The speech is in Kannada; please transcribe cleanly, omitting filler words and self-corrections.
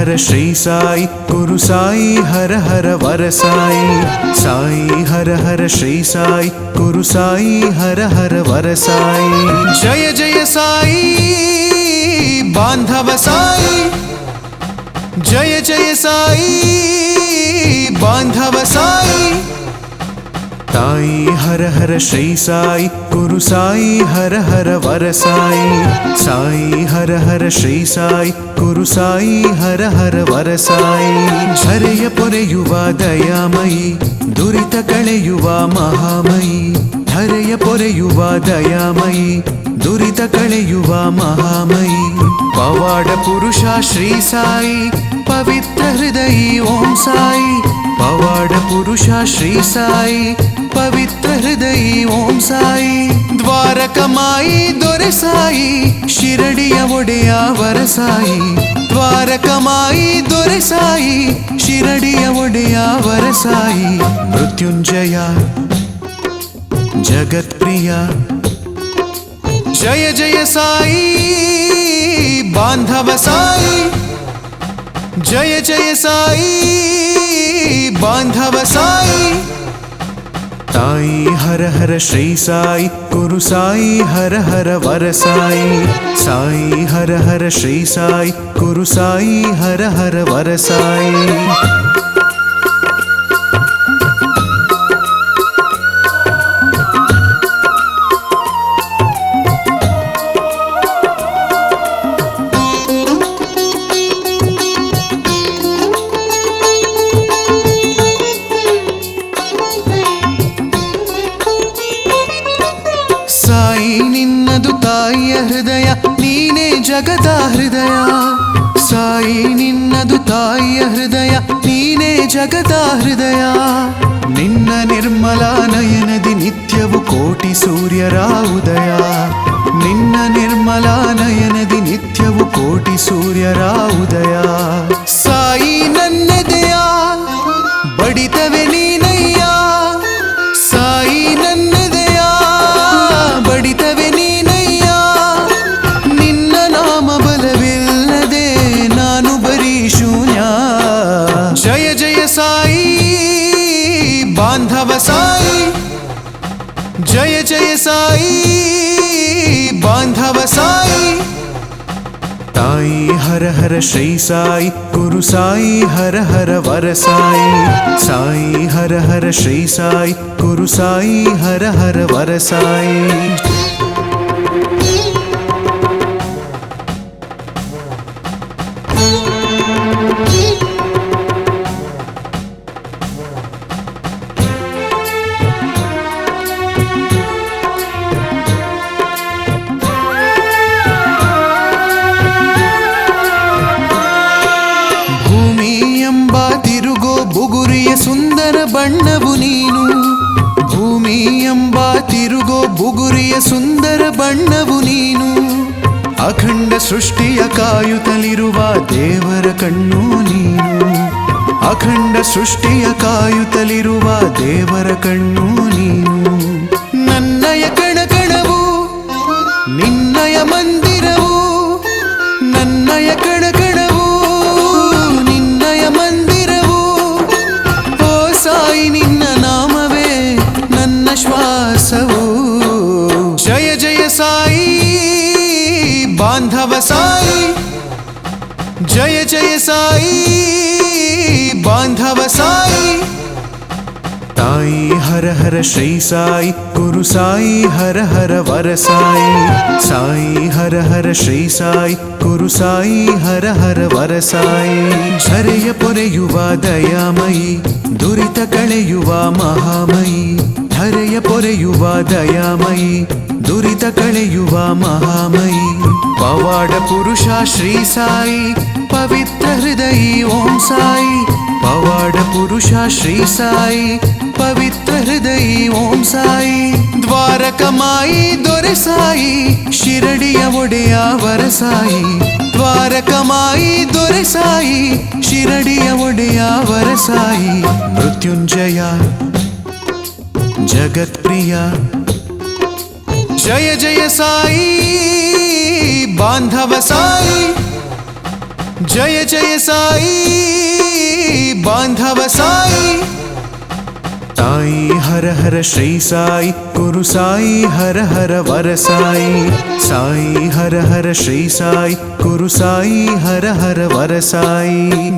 हर श्री साई गुरु साई हर हर वर साई साई हर श्री साई गुरु साई हर हर वर साई जय जय साई बांधव साई जय जय साई बांधव साई साई हर श्री साई गुरु साई हर हर वर साई साई हर श्री साई गुरु साई हर हर वर साई झರೆಯ ಪೊರೆಯುವ ದಯಾಮಯಿ ದುರಿತ ಕಳೆಯುವ ಮಹಾಮಯಿ ಧರೆಯ ಪೊರೆಯುವ ದಯಾಮಯಿ ದುರಿತ ಕಳೆಯುವ ಮಹಾಮಯಿ ಪವಾಡ ಪುರುಷ ಶ್ರೀ ಸಾಯಿ ಪವಿತ್ರ ಹೃದಯಿ ಓಂ ಸಾಯಿ ಪವಾಡ ಪುರುಷ ಶ್ರೀ ಸಾಯಿ पवित्र हृदय ओम साई द्वारकमाई दोरे साई शिरडिय ओडेय वर साई द्वारकमाई दोरे साई शिरडिय ओडेय वर साई मृत्युंजय जगत्प्रिय जय जय साई बांधव साई जय जय साई बांधव साई साई हर श्री साई गुरु साई हर हर वर साई साई हर श्री साई गुरु साई हर हर वर साई ಸಾಯಿ ನಿನ್ನದು ತಾಯಿಯ ಹೃದಯ ನೀನೇ ಜಗದ ಹೃದಯ ಸಾಯಿ ನಿನ್ನದು ತಾಯಿಯ ಹೃದಯ ನೀನೇ ಜಗದ ಹೃದಯ ನಿನ್ನ ನಿರ್ಮಲ ನಯನದಿ ನಿತ್ಯವು ಕೋಟಿ ಸೂರ್ಯರ ಉದಯ ನಿನ್ನ ನಿರ್ಮಲ ನಯನದಿ ನಿತ್ಯವು ಕೋಟಿ ಸೂರ್ಯರ ಉದಯ ಸಾಯಿ ನನ್ನೆದೆಯ ಬಡಿತವೆ ನೀನಯ್ಯ ಸಾಯಿ ನನ್ನೆದೆಯ ಬಡಿತವೆ ನೀನಯ್ಯ ನಿನ್ನ ನಾಮ ಬಲವಿಲ್ಲದೆ ನಾನು ಬರೀ ಶೂನ್ಯ ಜಯ ಜಯ ಸಾಯಿ ಬಾಂಧವ ಸಾಯಿ ಜಯ ಜಯ ಸಾಯಿ ಬಾಂಧವ ಸಾಯಿ साई हर श्री साई गुरु साई हर हर वर साई साई हर श्री साई गुरु साई हर हर वर साई ಬುಗುರಿಯ ಸುಂದರ ಬಣ್ಣವು ನೀನು ಭೂಮಿ ಎಂಬ ತಿರುಗೋ ಬುಗುರಿಯ ಸುಂದರ ಬಣ್ಣವು ನೀನು ಅಖಂಡ ಸೃಷ್ಟಿಯ ಕಾಯುತ್ತಲಿರುವ ದೇವರ ಕಣ್ಣು ನೀನು ಅಖಂಡ ಸೃಷ್ಟಿಯ ಕಾಯುತ್ತಲಿರುವ ದೇವರ ಕಣ್ಣು ನೀನು ನನ್ನಯ ಕಣಕಣವು ನಿನ್ನಯ ಮಂದಿರವು ನನ್ನಯ ಕಣಕಣವು ನಿನ್ನಯ ಮಂದಿರವು ಸಾಯಿ ನಿನ್ನ ನಾಮವೇ ನನ್ನ ಶ್ವಾಸವು ಜಯ ಜಯ ಸಾಯಿ ಬಾಂಧವ ಸಾಯಿ ಜಯ ಜಯ ಸಾಯಿ ಬಾಂಧವ ಸಾಯಿ ಸಾಯಿ ಹರ ಶ್ರೀ ಸಾಯಿ ಗುರು ಸಾಯಿ ಹರ ಹರ ವರ ಸಾಯಿ ಸಾಯಿ ಹರ ಶ್ರೀ ಸಾಯಿ ಗುರು ಸಾಯಿ ಹರ ಹರ ವರ ಸಾಯಿ ಝರೆಯ ಪೊರೆಯುವ ದಯಾಮಯಿ ದುರಿತ ಕಳೆಯುವ ಮಹಾಮಯಿ ಧರೆಯ ಪೊರೆಯುವ ದಯಾಮಯಿ ದುರಿತ ಕಳೆಯುವ ಮಹಾಮಯಿ ಪವಾಡ ಪುರುಷ ಶ್ರೀ ಸಾಯಿ ಪವಿತ್ರ ಹೃದಯಿ ಓಂ ಸಾಯಿ ಪವಾಡ ಪುರುಷ ಶ್ರೀ ಸಾಯಿ ಪವಿತ್ರ ಹೃದಯಿ ಓಂ ಸಾಯಿ ದ್ವಾರಕಮಾಯಿ ದೊರೆ ಸಾಯಿ ಶಿರಡಿಯ ಒಡೆಯ ವರ ಸಾಯಿ ದ್ವಾರಕಮಾಯಿ ದೊರೆ ಸಾಯಿ ಶಿರಡಿಯ ಒಡೆಯ ವರ ಸಾಯಿ ಮೃತ್ಯುಂಜಯ ಜಗತ್ಪ್ರಿಯ जय जय साई बांधव साई जय जय साई बांधव साई साई हर हर श्री साई गुरु साई हर हर वर साई साई हर हर श्री साई गुरु साई हर हर वर साई